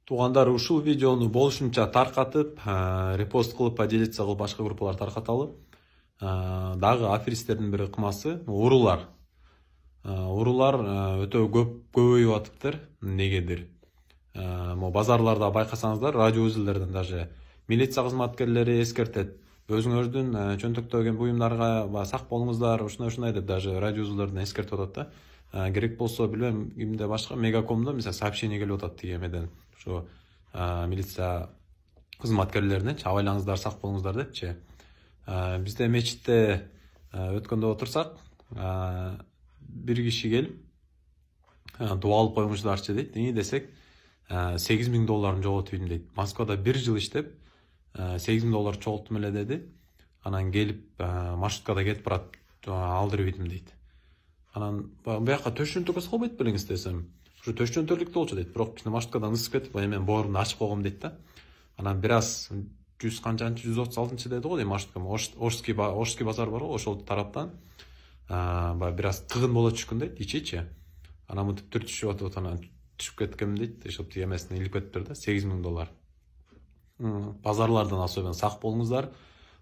Туугандар, ушул видеону болушунча таркатып, репост кылып, поделиться кылып, башка группалар таркаталы. Дагы аферисттердин бири ыкмасы урулар. Урулар өтө көбөйүп атыптыр. Негедир? Базарларда байкасаңыздар, радио үзүлдөрдөн даже милиция кызматкерлери эскертет. Өзүңөрдүн чөнтөктөгөн буюмдарга сак болуңуздар, ушундай деп даже радио үзүлдөрдөн эскертип атат да. Керек болсо билбейм, кимде башка Мегакомдо мисалы сообщение келип атат тиги эмеден. Ушу милиция кызматкерлерине абайлаңыздар, сак болуңуздар депчи. Бизде мечитте өткөндө отурсак, бир киши келип дуа алып коймушуларчы дейт. Эмне десек, $8,000 жоготуп дейт. Москвада 1 жыл иштеп, $8,000 чогулттум эле деди. Анан келип маршруткада кетип барат, алдырып идим дейт. Анан бияка төшөнтөгө салбайт белеңиз десем, ушу төшөнтөлүктө болчу дейт. Бирок кичине маршруткадан ысып кетип, мен боорумду ачып койгом дейт да. Анан бир аз 100 канчанчы 136 деди го дейм маршруткам. Ошский базар бар го, ошол тараптан бир аз тыгын боло түшкөн дейт, ичичи. Анан мынтип түртүшүп атып, анан түшүп кеткем дейт. Ошол тиги эмесине илип кетиптир да, $8,000. Базарлардан особенно сак болуңуздар.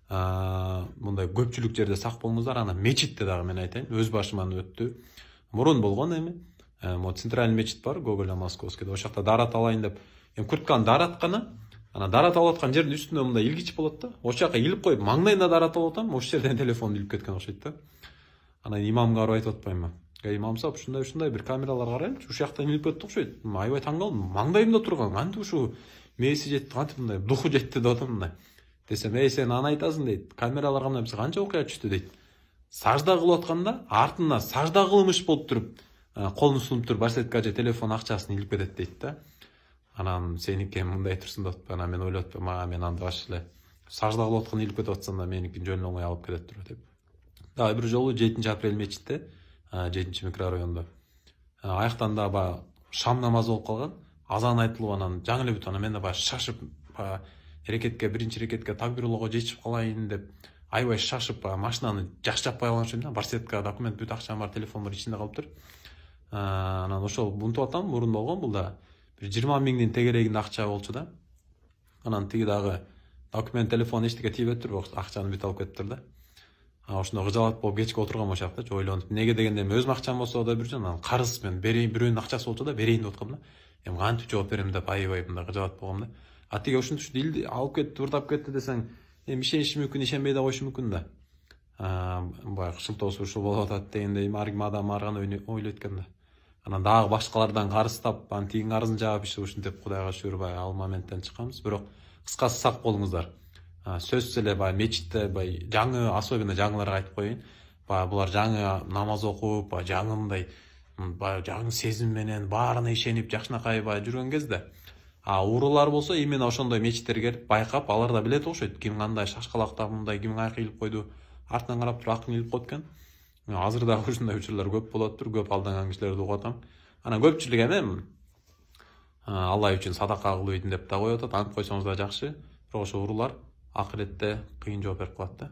Мындай көпчүлүк жерде сак болуңуздар. Анан мечитте дагы мен айтайын, өз башыман өттү. Мурун болгон эми. Центральный мечит бар, Гоголя Московскийде. Ошол жакта дарат алайын деп, куртканы даратканы. Анан дарат алып аткан жердин үстүндө мындай илгич болот да. Ошол жака илип коюп, маңдайына дарат алып атам, ошол жерден телефон илип кеткен окшойт да. Анан имамга барып айтып атпаймынбы? Имам сап, ушундай бир камералар карайлычы, ушул жактан илип кетти окшойт. Аябай таң калдым. Маңдайымда турган, кантип ушу мээси жетти, кантип мындай духу жетти деп атам мындай. Десем, сен аны айтасың дейт. Камераларга мына бизге канча окуя түштү дейт. Сажда кылып атканда артына сажда кылмыш болуп туруп, колун сунуп туруп барсетка же телефон акчасын илип кетет дейт да. Анан сеники мындай турсун деп атпайбы. Анан мен ойлоп атпайм, мен анда баш эле сажда кылып аткан илип кетип атсам да меникин жөн оңой алып кетет туруп деп. Дагы бир жолу 7-апрель мечитте, 7-микрорайондо. Аяктан да баягы шам намазы болуп калган. Азан айтылып, анан жаңы эле бүт, анан мен да баягы шашып, биринчи рекетке такбирлоого жетишип калайын деп, аябай шашып, машинаны жакшы жаппай калган окшойм да. Барсетка документ бүт акчам бар, телефон бар, ичинде калыптыр. Анан ошол бунтуп атам, мурун болгон, бул да бир 20 000 тегерегинде акча болчу да. Анан тиги дагы документ, телефон эчтеке тийбептир, бирок акчаны бүт алып кетиптир да. Ошондо кыжалат болуп кечке отургам ошол жакта, ойлонуп, неге дегенде өз акчам болсо да бир жөн, анан карыз мен берейин, бирөөнүн акчасы болчу да, берейин деп аткам да. Кантип жооп берем деп аябай мындай кыжалат болгом да. Тиги ушинтип алып кетти, урдап кетти десең, ишениши мүмкүн, ишенбей да коюшу мүмкүн да. Баягы шылтоосу ушул болуп атат дегендей, адам арганы ойлойт экен да. Анан дагы башкалардан карыздап, тигин карызын жаап, ушинтип Кудайга шүгүр баягы ал моменттен чыкканбыз. Бирок кыскасы сак болуңуздар. Сөзсүз эле баягы мечитте жаңы, особенно жаңыларга айтып коеюн. Булар жаңы намаз окуп, жаңы мындай жаңы сезим менен баарына ишенип, жакшынакай жүргөн кезде, урулар болсо именно ошондой мечиттерге келип байкап, алар да билет окшойт, ким кандай шашкалактап, мындай ким каяка илип койду, артынан карап туруп акын илип коет экен. Азыр дагы ушундай учурлар көп болоттур, көп алданган кишилерди угуп атам. Анан көпчүлүк эми Алла үчүн садака кылып ийдин деп да коюп атат, антип койсоңуз да жакшы. Бирок ошо урулар акыретте кыйын жооп берип калат да.